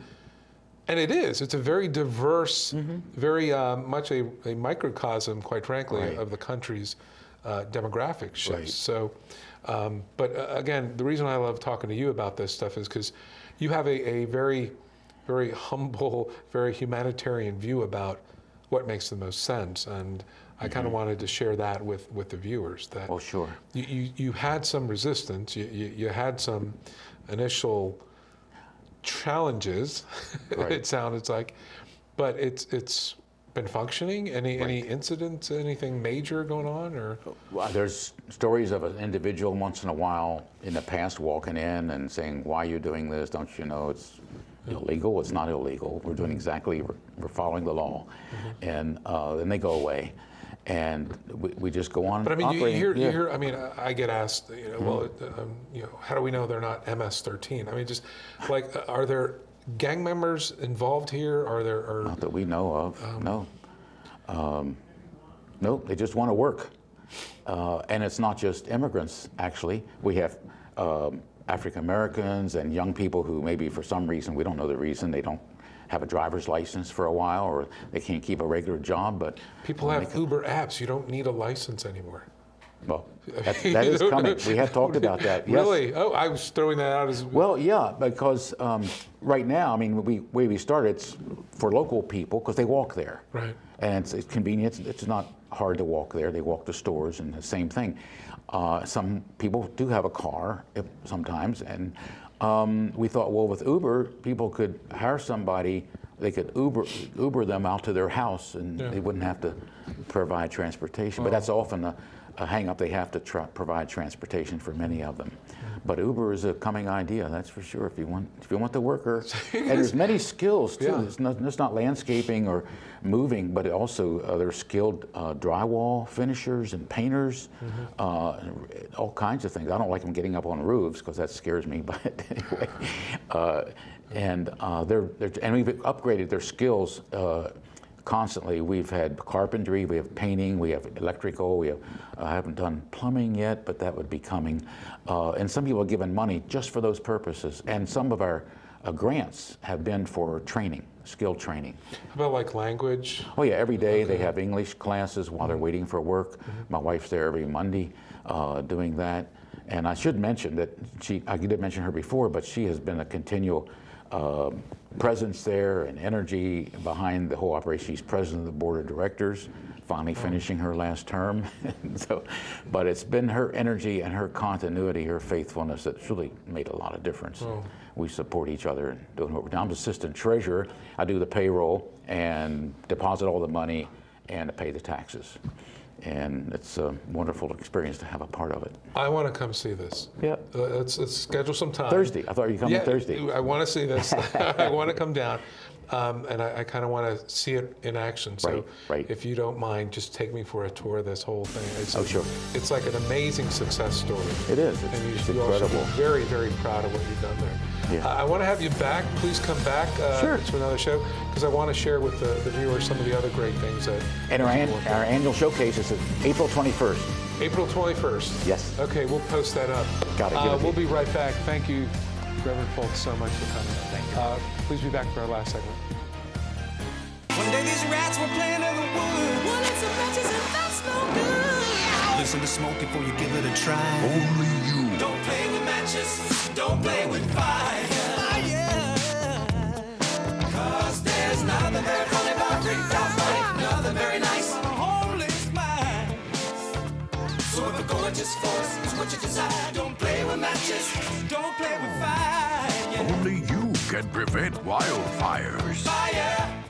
and it is. It's a very diverse, very much a microcosm, quite frankly, of the country's demographic shifts. So, but again, the reason I love talking to you about this stuff is because you have a very, very humble, very humanitarian view about what makes the most sense. And I kind of wanted to share that with the viewers. That you had some resistance, you had some initial challenges, it sounded like, but it's been functioning? Any incidents, anything major going on, or? Well, there's stories of an individual once in a while in the past walking in and saying, "Why are you doing this? Don't you know it's illegal?" It's not illegal. We're doing exactly. We're following the law, and then they go away, and we just go on. But I mean, operating. you hear. I mean, I get asked, well, how do we know they're not MS-13? I mean, just like, are there gang members involved here? Are there? Not that we know of. No. No, they just want to work. And it's not just immigrants, actually. We have African Americans and young people who maybe for some reason, we don't know the reason, they don't have a driver's license for a while, or they can't keep a regular job, but... People have Uber apps. You don't need a license anymore. Well, that is coming. We have talked about that. Really? Yes. Oh, I was throwing that out as... Well, yeah, because right now, I mean, way we started, it's for local people because they walk there. Right. And it's convenient. It's not hard to walk there. They walk to stores and the same thing. Some people do have a car sometimes, and we thought, well, with Uber, people could hire somebody. They could Uber them out to their house, and they wouldn't have to provide transportation. But that's often a hang-up. They have to provide transportation for many of them. But Uber is a coming idea, that's for sure. If you want the worker, and there's many skills too. Yeah. It's not landscaping or moving, but also there's skilled drywall finishers and painters, all kinds of things. I don't like them getting up on roofs because that scares me. But anyway, and we've upgraded their skills. Constantly. We've had carpentry, we have painting, we have electrical, we have, I haven't done plumbing yet, but that would be coming. And some people have given money just for those purposes. And some of our grants have been for training, skill training. How about like language? Oh yeah, every day they have English classes while they're waiting for work. My wife's there every Monday doing that. And I should mention that I did mention her before, but she has been a continual presence there and energy behind the whole operation. She's president of the board of directors, finally finishing her last term. But it's been her energy and her continuity, her faithfulness that's really made a lot of difference. We support each other and doing what we're doing. I'm the assistant treasurer. I do the payroll and deposit all the money and pay the taxes. And it's a wonderful experience to have a part of it. I want to come see this. Yeah. Let's schedule some time. Thursday. I thought you were coming Thursday. I want to see this. I want to come down. And I kind of want to see it in action. So if you don't mind, just take me for a tour of this whole thing. Sure. It's like an amazing success story. It is. And it's you incredible. Also be very, very proud of what you've done there. Yeah. I want to have you back. Please come back to another show, because I want to share with the viewers some of the other great things that. And our annual showcase is April 21st. April 21st. Yes. Okay, we'll post that up. Got it. We'll be right back. Thank you, Reverend Foltz, so much for coming. Thank you. Please be back for our last segment. One day these rats were playing in the woods. Well, it's some matches and that's no good. Listen to smoke before you give it a try. Only you. Don't play with matches. Don't play with fire. Cause there's nothing very funny about freaked-out money. Nothing very nice on a homeless mind. So if a gorgeous force is what you desire, don't play with matches. Don't play with fire. Only you can prevent wildfires. Fire.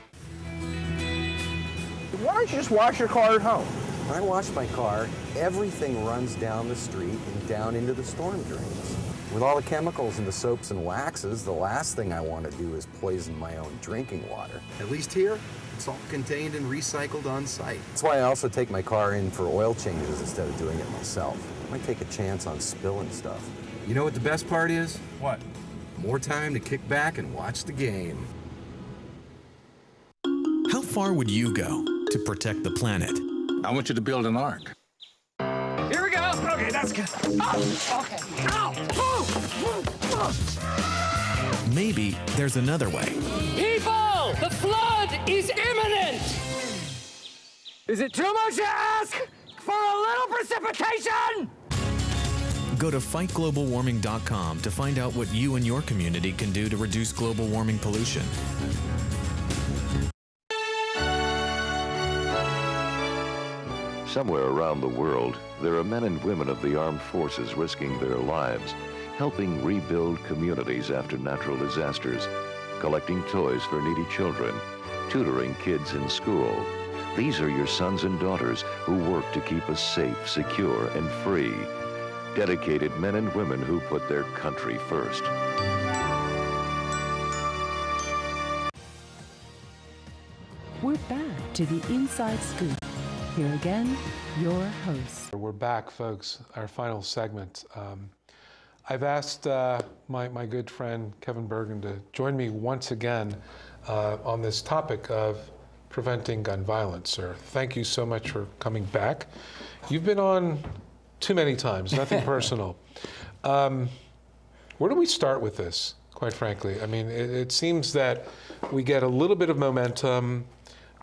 Why don't you just wash your car at home? When I wash my car, everything runs down the street and down into the storm drains. With all the chemicals in the soaps and waxes, the last thing I want to do is poison my own drinking water. At least here, it's all contained and recycled on site. That's why I also take my car in for oil changes instead of doing it myself. I might take a chance on spilling stuff. You know what the best part is? What? More time to kick back and watch the game. How far would you go to protect the planet? I want you to build an ark. Here we go. Okay, that's good. Oh, okay. Ow! Maybe there's another way. People, the flood is imminent. Is it too much to ask for a little precipitation? Go to fightglobalwarming.com to find out what you and your community can do to reduce global warming pollution. Somewhere around the world, there are men and women of the armed forces risking their lives, helping rebuild communities after natural disasters, collecting toys for needy children, tutoring kids in school. These are your sons and daughters who work to keep us safe, secure, and free. Dedicated men and women who put their country first. We're back to the Inside Scoop. Here again, your host. We're back, folks, our final segment. I've asked my good friend Kevin Bergen to join me once again on this topic of preventing gun violence. Sir, thank you so much for coming back. You've been on too many times, nothing personal. Where do we start with this, quite frankly? I mean, it seems that we get a little bit of momentum,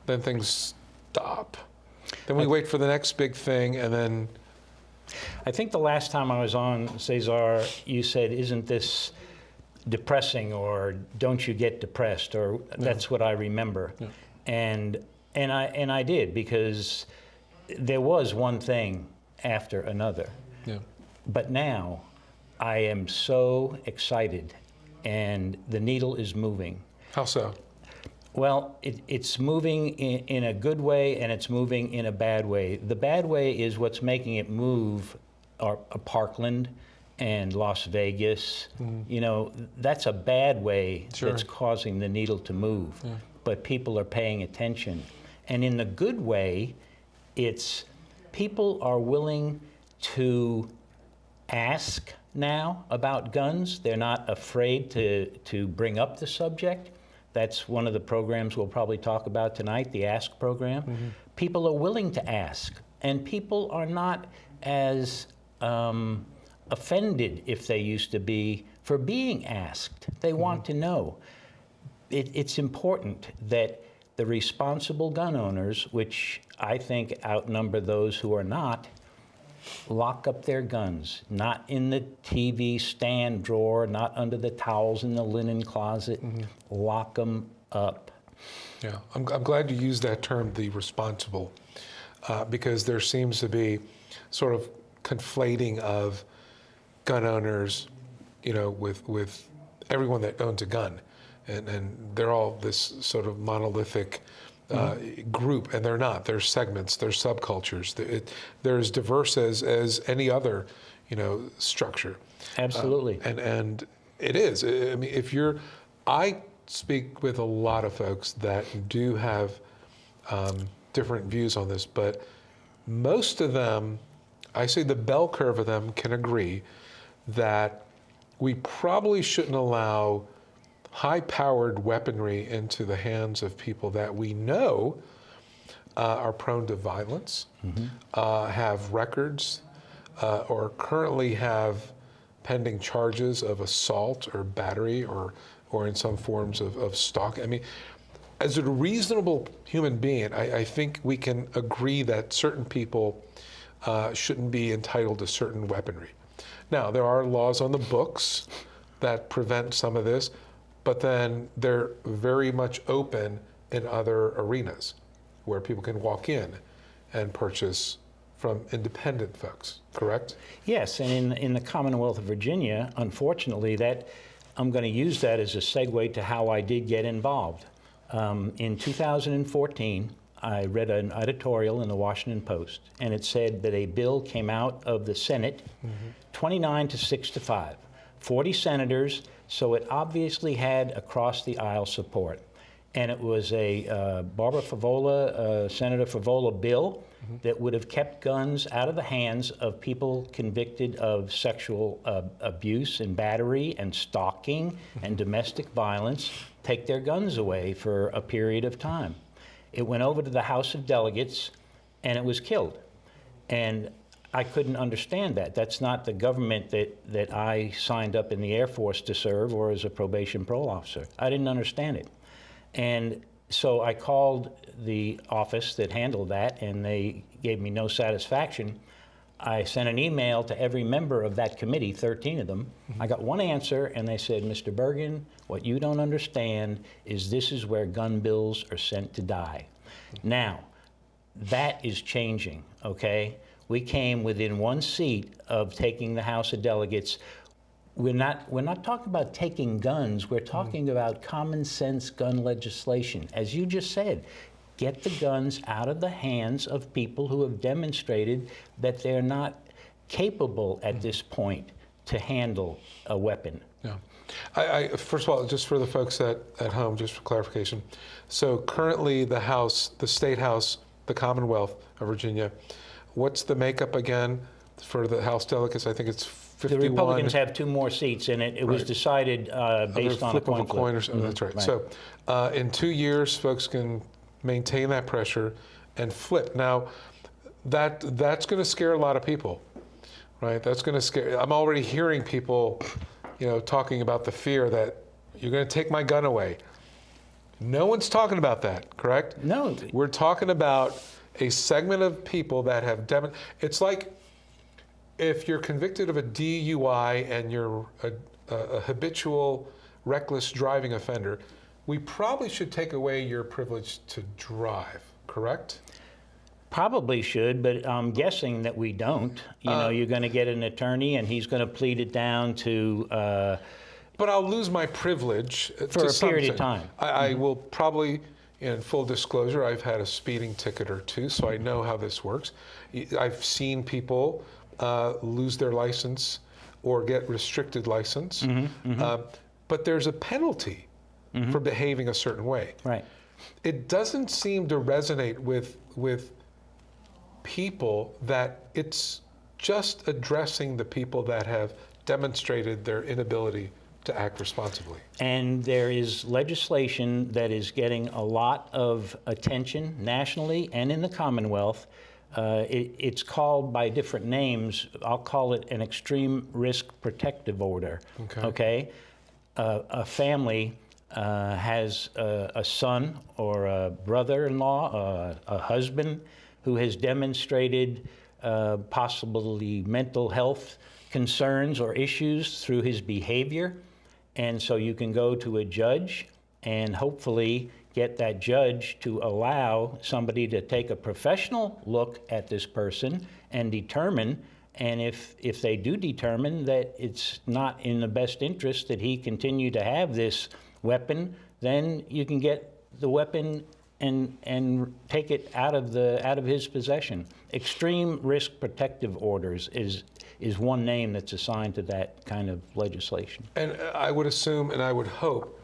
then things stop. Then we wait for the next big thing, and then... I think the last time I was on, Cesar, you said, isn't this depressing, or don't you get depressed, or that's what I remember. Yeah. And I did, because there was one thing after another. Yeah. But now I am so excited, and the needle is moving. How so? Well, it's moving in a good way, and it's moving in a bad way. The bad way is what's making it move are Parkland and Las Vegas. You know, that's a bad way that's causing the needle to move. Yeah. But people are paying attention. And in the good way, it's people are willing to ask now about guns. They're not afraid to bring up the subject. That's one of the programs we'll probably talk about tonight, the ASK program. People are willing to ask, and people are not as offended if they used to be for being asked. They want to know. It's important that the responsible gun owners, which I think outnumber those who are not, lock up their guns, not in the TV stand drawer, not under the towels in the linen closet. Lock them up. Yeah, I'm glad you used that term, the responsible, because there seems to be sort of conflating of gun owners, you know, with everyone that owns a gun. And they're all this sort of monolithic group, and they're not. There's segments, there's subcultures. They're as diverse as any other, you know, structure. Absolutely. And it is. I mean, I speak with a lot of folks that do have different views on this, but most of them, I say the bell curve of them can agree that we probably shouldn't allow high-powered weaponry into the hands of people that we know are prone to violence, have records, or currently have pending charges of assault or battery or in some forms of stalking. I mean, as a reasonable human being, I think we can agree that certain people shouldn't be entitled to certain weaponry. Now, there are laws on the books that prevent some of this, but then they're very much open in other arenas where people can walk in and purchase from independent folks, correct? Yes, and in the Commonwealth of Virginia, unfortunately, I'm going to use that as a segue to how I did get involved. In 2014, I read an editorial in the Washington Post, and it said that a bill came out of the Senate, 29 to 6 to 5, 40 senators, so it obviously had across the aisle support. And it was a Barbara Favola, Senator Favola bill that would have kept guns out of the hands of people convicted of sexual abuse and battery and stalking and domestic violence, take their guns away for a period of time. It went over to the House of Delegates, and it was killed. And I couldn't understand that. That's not the government that I signed up in the Air Force to serve or as a probation parole officer. I didn't understand it. And so I called the office that handled that, and they gave me no satisfaction. I sent an email to every member of that committee, 13 of them. I got one answer, and they said, Mr. Bergen, what you don't understand is this is where gun bills are sent to die. Now, that is changing, okay? We came within one seat of taking the House of Delegates. we're not talking about taking guns. We're talking about common sense gun legislation. As you just said, get the guns out of the hands of people who have demonstrated that they're not capable at this point to handle a weapon. Yeah. First of all, just for the folks at home, just for clarification, so currently the State House, the Commonwealth of Virginia, what's the makeup again for the House delegates? I think it's 51. The Republicans have 2 more seats in it. It was decided based on a coin flip. Or something. That's right. So in 2 years, folks can maintain that pressure and flip. Now, that's going to scare a lot of people, right? That's going to scare. I'm already hearing people, talking about the fear that you're going to take my gun away. No one's talking about that, correct? No. We're talking about a segment of people that have it's like if you're convicted of a DUI and you're a habitual reckless driving offender, we probably should take away your privilege to drive, correct? Probably should, but I'm guessing that we don't. You're going to get an attorney and he's going to plead it down to... but I'll lose my privilege for a period of time. I will probably, in full disclosure, I've had a speeding ticket or 2, so I know how this works. I've seen people lose their license or get restricted license, but there's a penalty for behaving a certain way. Right. It doesn't seem to resonate with people that it's just addressing the people that have demonstrated their inability to act responsibly. And there is legislation that is getting a lot of attention nationally and in the Commonwealth. It's called by different names. I'll call it an extreme risk protective order. Okay? A family has a son or a brother-in-law, a husband who has demonstrated possibly mental health concerns or issues through his behavior. And so you can go to a judge and hopefully get that judge to allow somebody to take a professional look at this person and determine, and if they do determine that it's not in the best interest that he continue to have this weapon, then you can get the weapon and take it out of his possession. Extreme risk protective orders is one name that's assigned to that kind of legislation. And I would assume and I would hope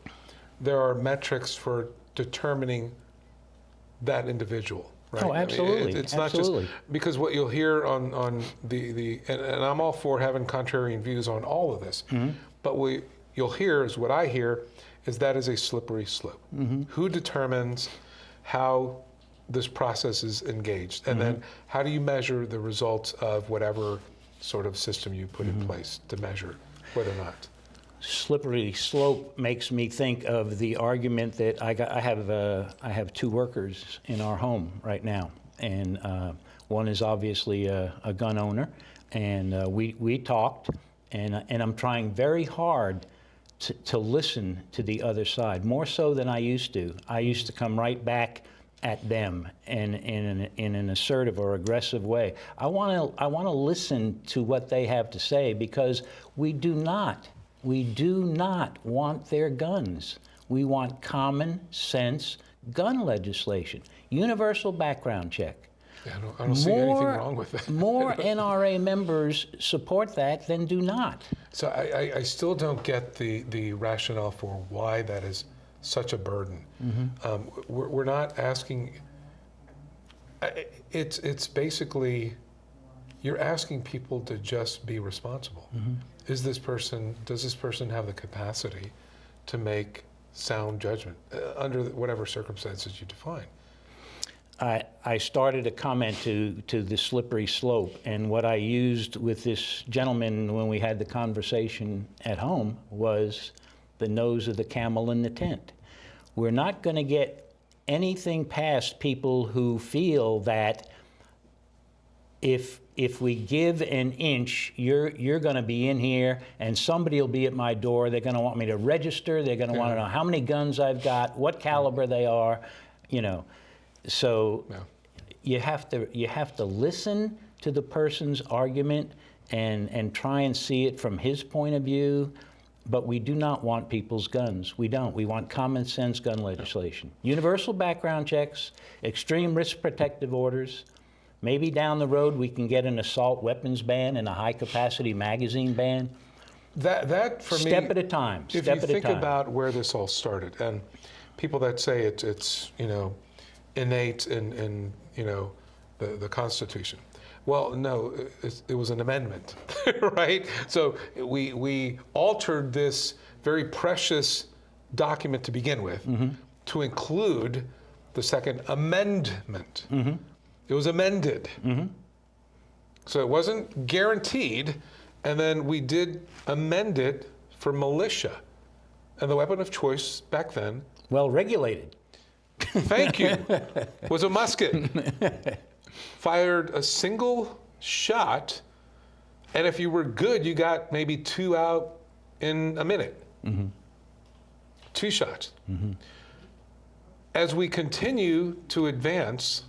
there are metrics for determining that individual, right? Oh, absolutely. It's absolutely. not just because what you'll hear on the and I'm all for having contrarian views on all of this, but you'll hear is what I hear is that is a slippery slope. Who determines how this process is engaged, and then how do you measure the results of whatever sort of system you put in place to measure whether or not? Slippery slope makes me think of the argument that I have 2 workers in our home right now, and one is obviously a gun owner, and we talked, and I'm trying very hard to listen to the other side, more so than I used to. I used to come right back at them and in an assertive or aggressive way. I want to listen to what they have to say, because we do not want their guns. We want common sense gun legislation, universal background check. Yeah, I don't see anything wrong with that. More NRA members support that than do not. So I still don't get the rationale for why that is such a burden. We're not asking. It's basically you're asking people to just be responsible. Does this person have the capacity to make sound judgment under whatever circumstances you define? I started a comment to the slippery slope, and what I used with this gentleman when we had the conversation at home was the nose of the camel in the tent. We're not going to get anything past people who feel that if we give an inch, you're going to be in here, and somebody will be at my door. They're going to want me to register. They're going to want to know how many guns I've got, what caliber they are, So you have to listen to the person's argument and try and see it from his point of view. But we do not want people's guns. We don't. We want common sense gun legislation. Universal background checks, extreme risk protective orders. Maybe down the road we can get an assault weapons ban and a high capacity magazine ban. That for me, step at a time. If you think about where this all started, and people that say it's innate in the Constitution. Well, no, it was an amendment, right? So we altered this very precious document to begin with to include the Second Amendment. It was amended. So it wasn't guaranteed, and then we did amend it for militia. And the weapon of choice back then... Well regulated. Thank you. Was a musket. Fired a single shot, and if you were good, you got maybe 2 out in a minute. 2 shots. As we continue to advance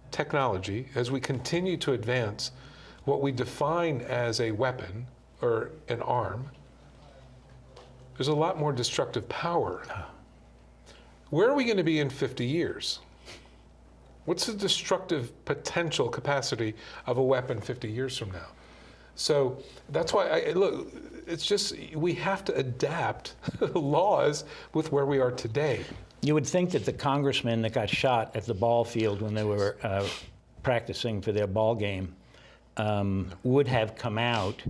technology, as we continue to advance what we define as a weapon or an arm, there's a lot more destructive power. Where are we going to be in 50 years? What's the destructive potential capacity of a weapon 50 years from now? So that's why, look, it's just, we have to adapt laws with where we are today. You would think that the congressmen that got shot at the ball field when they were practicing for their ball game would have come out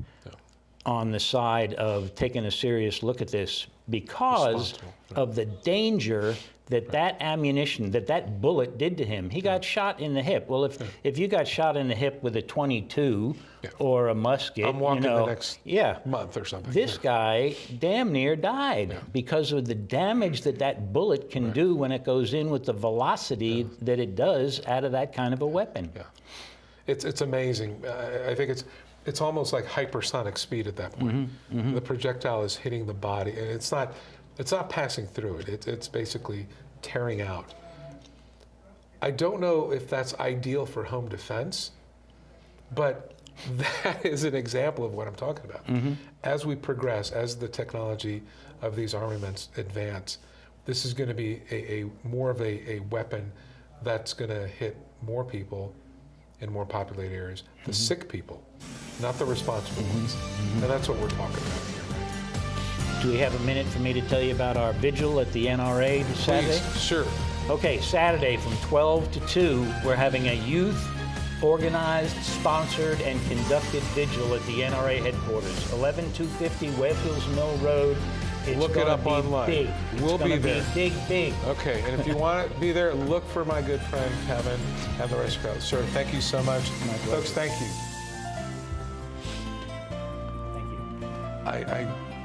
on the side of taking a serious look at this because of the danger that ammunition, that bullet did to him. He got shot in the hip. Well, if you got shot in the hip with a .22 or a musket, I'm walking the next month or something. This guy damn near died because of the damage that bullet can do when it goes in with the velocity that it does out of that kind of a weapon. It's amazing. I think it's almost like hypersonic speed at that point. The projectile is hitting the body, and it's not passing through it. It's basically tearing out. I don't know if that's ideal for home defense, but that is an example of what I'm talking about. As we progress, as the technology of these armaments advance, this is going to be more of a weapon that's going to hit more people in more populated areas, the sick people, not the responsible ones. And that's what we're talking about here. Do we have a minute for me to tell you about our vigil at the NRA this Saturday? Please, sure. Okay, Saturday from 12 to 2, we're having a youth organized, sponsored, and conducted vigil at the NRA headquarters, 11250 Webb Hills Mill Road. It's look it up be online. Big. We'll be there. Big. Okay, and if you want to be there, look for my good friend Kevin and the rest of the crowd. Sir, thank you so much. My pleasure. Folks, thank you. Thank you. I